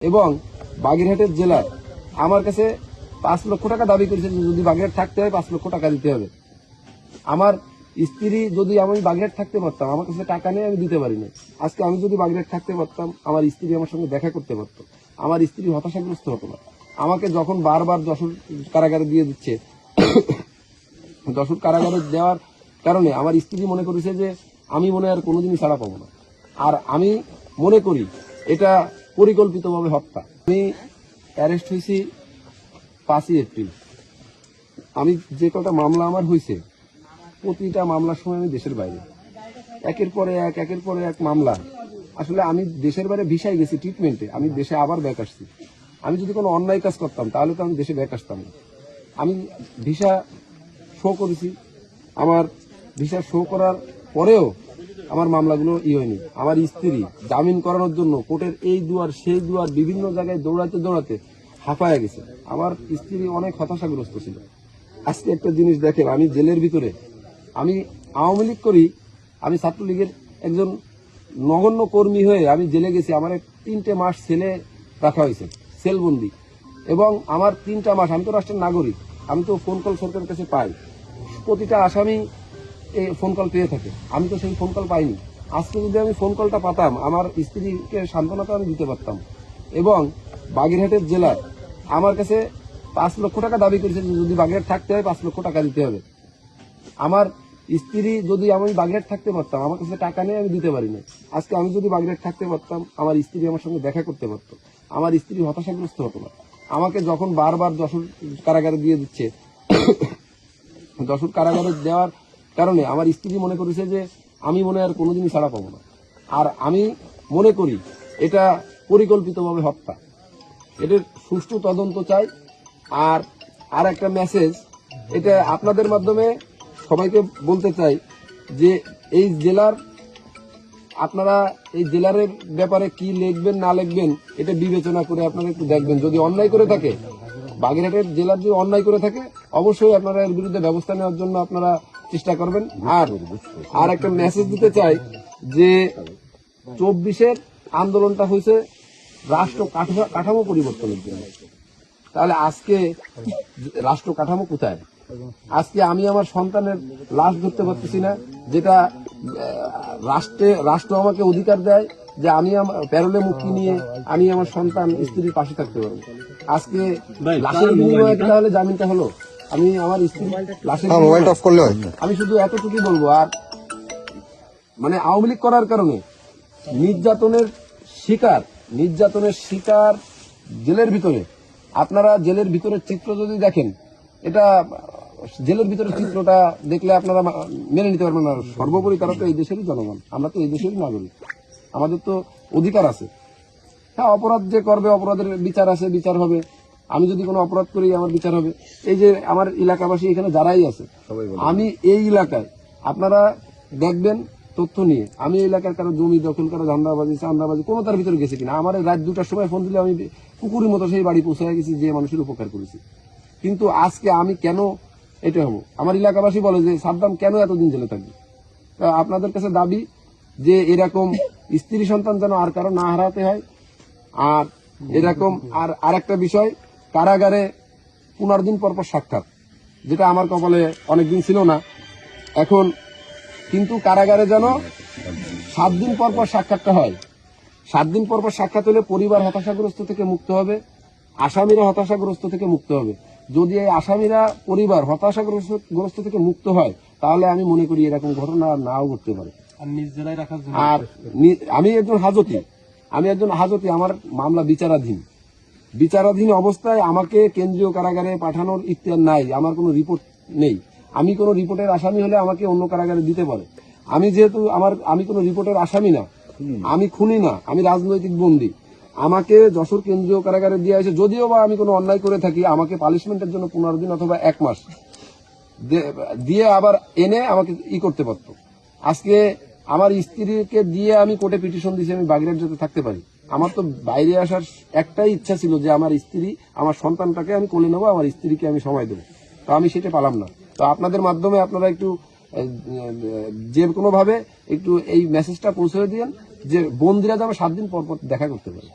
এবং বাগেরহাটের জেলার আমার কাছে 5 লক্ষ টাকা দাবি করেছে। যদি বাগেরহাট থাকতে হয় 5 লক্ষ টাকা দিতে হবে। আমার স্ত্রী যদি আমি বাগেরহাট থাকতে পারতাম, আমার কাছে টাকা নেই, আমি দিতে পারি না। আজকে আমি যদি বাগেরহাট থাকতে পারতাম, আমার স্ত্রী আমার সঙ্গে দেখা করতে পারতো, আমার স্ত্রী হতাশাগ্রস্ত হতো না। আমাকে যখন বারবার যশোর কারাগারে দিয়ে দিচ্ছে, যশোর কারাগারে দেওয়ার কারণে আমার স্ত্রী মনে করেছে যে আমি মনে আর কোনোদিনই ছাড়া পাবো না। আর আমি মনে করি এটা পরিকল্পিতভাবে হত্যা। আমি অ্যারেস্ট হয়েছি 5ই এপ্রিল। আমি যে কটা মামলা আমার হয়েছে, প্রতিটা মামলার সময় আমি দেশের বাইরে, একের পরে এক মামলা। আসলে আমি দেশের বাইরে ভিসায় গেছি ট্রিটমেন্টে, আমি দেশে আবার ব্যাক আসছি। আমি যদি কোনো অন্যায় কাজ করতাম তাহলে তো আমি দেশে ব্যাক আসতাম না। আমি ভিসা শো করেছি, আমার ভিসা শো করার পরেও আমার মামলাগুলো হয়নি। আমার স্ত্রী জামিন করানোর জন্য কোর্টের এই দুয়ার সেই দুয়ার বিভিন্ন জায়গায় দৌড়াতে হাঁপায়া গেছে। আমার স্ত্রী অনেক হতাশাগ্রস্ত ছিল। আজকে একটা জিনিস দেখেন, আমি জেলের ভিতরে, আমি আওয়ামী লীগ করি, আমি ছাত্রলীগের একজন নগণ্য কর্মী হয়ে আমি জেলে গেছি। আমার 3টে মাস ছেলে রাখা হয়েছে সেলবন্দি, এবং আমার 3টা মাস, আমি তো রাষ্ট্রের নাগরিক, আমি তো ফোন কল সরকারের কাছে পাই, প্রতিটা আসামি এই ফোন কল পেয়ে থাকে। আমি তো সেই ফোন কল পাইনি। আজকে যদি আমি ফোন কলটা পাতাম, আমার স্ত্রীকে সান্ত্বনাটা আমি দিতে পারতাম। এবং বাগেরহাটের জেলার আমার কাছে 5 লক্ষ টাকা দাবি করেছে। যদি বাগেরহাট থাকতে হয় 5 লক্ষ টাকা দিতে হবে। আমার স্ত্রী যদি আমি বাগেরহাট থাকতে পারতাম, আমার কাছে টাকা নেই, আমি দিতে পারি না। আজকে আমি যদি বাগেরহাট থাকতে পারতাম, আমার স্ত্রী আমার সঙ্গে দেখা করতে পারতো, আমার স্ত্রী হতাশাগ্রস্ত হতো না। আমাকে যখন বারবার যশোর কারাগারে দিয়ে দিচ্ছে, যশোর কারাগারে দেওয়ার কারণে আমার স্ত্রী মনে করেছে যে আমি মনে আর কোনোদিনই ছাড়া পাবো না। আর আমি মনে করি এটা পরিকল্পিতভাবে হত্যা। এটার সুষ্ঠু তদন্ত চাই। আর একটা মেসেজ, এটা আপনাদের মাধ্যমে সবাইকে বলতে চাই যে এই জেলার, আপনারা এই জেলারের ব্যাপারে কি লিখবেন না লিখবেন এটা বিবেচনা করে আপনারা একটু দেখবেন। যদি অন্যায় করে থাকে, বাগেরহাটের জেলার যদি অন্যায় করে থাকে, অবশ্যই আপনারা এর বিরুদ্ধে ব্যবস্থা নেওয়ার জন্য আপনারা চেষ্টা করবেন। আর একটা মেসেজ দিতে চাই যে 24-এর আন্দোলনটা হয়েছে রাষ্ট্র কাঠামো পরিবর্তনের জন্য। তাহলে আজকে রাষ্ট্র কাঠামো কোথায়? আজকে আমি আমার সন্তানের লাশ ধরতে পারতেছি না, যেটা রাষ্ট্র আমাকে অধিকার দেয় যে আমি প্যারোলে মুক্তি নিয়ে আমি আমার সন্তান স্ত্রীর পাশে থাকতে পারবো। আজকে লাশের বিনিময়ে তাহলে জামিনটা হলো, আমি আমার স্ত্রী লাশের মোবাইলটা অফ করলে আমি শুধু এতটুকুই বলবো। আর মানে আওয়ামী লীগ করার কারণে নির্যাতনের শিকার জেলের ভিতরে, আপনারা জেলের ভিতরের চিত্র যদি দেখেন, এটা জেলের ভিতরের চিত্রটা দেখলে আপনারা মেনে নিতে পারবেন না। সর্বোপরি তারা তো এই দেশেরই জনগণ, আমরা তো এই দেশেরই নাগরিক, আমাদের তো অধিকার আছে। হ্যাঁ, অপরাধ যে করবে অপরাধের বিচার আছে, বিচার হবে। আমি যদি কোনো অপরাধ করি আমার বিচার হবে। এই যে আমার এলাকাবাসী এখানে যারাই আছে, আমি এই এলাকায় আপনারা দেখবেন তথ্য নিয়ে, আমি এই এলাকার কারো জমি দখল করা, ধান্দাবাজি চান্দাবাজি কোনো তার ভিতরে গেছে কিনা। আমার রাত 2টার সময় ফোন দিলে আমি কুকুরের মতো সেই বাড়ি পৌঁছে গেছি, যে মানুষের উপকার করেছি। কিন্তু আজকে আমি কেন এটা হবো? আমার এলাকাবাসী বলে যে সাদ্দাম কেন এতদিন জেলে থাকবে? আপনাদের কাছে দাবি যে এরকম স্ত্রী সন্তান যেন আর কারো না হারাতে হয়। আর এরকম আর একটা বিষয়, কারাগারে 15 দিন পর সাক্ষাৎ, যেটা আমার কপালে অনেকদিন ছিল না এখন, কিন্তু কারাগারে যেন 7 দিন পর সাক্ষাৎটা হয়। 7 দিন পর সাক্ষাৎ হলে পরিবার হতাশাগ্রস্ত থেকে মুক্ত হবে, আসামিরা হতাশাগ্রস্ত থেকে মুক্ত হবে। যদি এই আসামিরা পরিবার হতাশাগ্রস্ত থেকে মুক্ত হয়, তাহলে আমি মনে করি এরকম ঘটনা নাও ঘটতে পারে। আর আমি একজন হাজতি, আমার মামলা বিচারাধীন অবস্থায় আমাকে কেন্দ্রীয় কারাগারে পাঠানোর ইখতিয়ার নাই, আমার কোনো রিপোর্ট নেই। আমি কোনো রিপোর্টের আসামি হলে আমাকে অন্য কারাগারে দিতে পারে। আমি যেহেতু আমি কোনো রিপোর্টের আসামি না, আমি খুনি না, আমি রাজনৈতিক বন্দী। আমাকে যশোর কেন্দ্রীয় কারাগারে দিয়ে আসে, যদিও বা আমি কোনো অন্যায় করে থাকি, আমাকে পানিশমেন্টের জন্য 15 দিন অথবা 1 মাস দিয়ে আবার এনে আমাকে করতে পারতো। আজকে আমার স্ত্রীকে দিয়ে আমি কোর্টে পিটিশন দিয়েছি আমি বাগেরহাট যাতে থাকতে পারি। আমার তো বাইরে আসার একটাই ইচ্ছা ছিল যে আমার স্ত্রী, আমার সন্তানটাকে আমি কোলে নেবো, আমার স্ত্রীকে আমি সময় দেবো। তো আমি সেটা পালাম না। তো আপনাদের মাধ্যমে আপনারা একটু যে কোনো ভাবে একটু এই মেসেজটা পৌঁছে দিয়েন যে বন্দিরা যেন 7 দিন পর দেখা করতে পারে।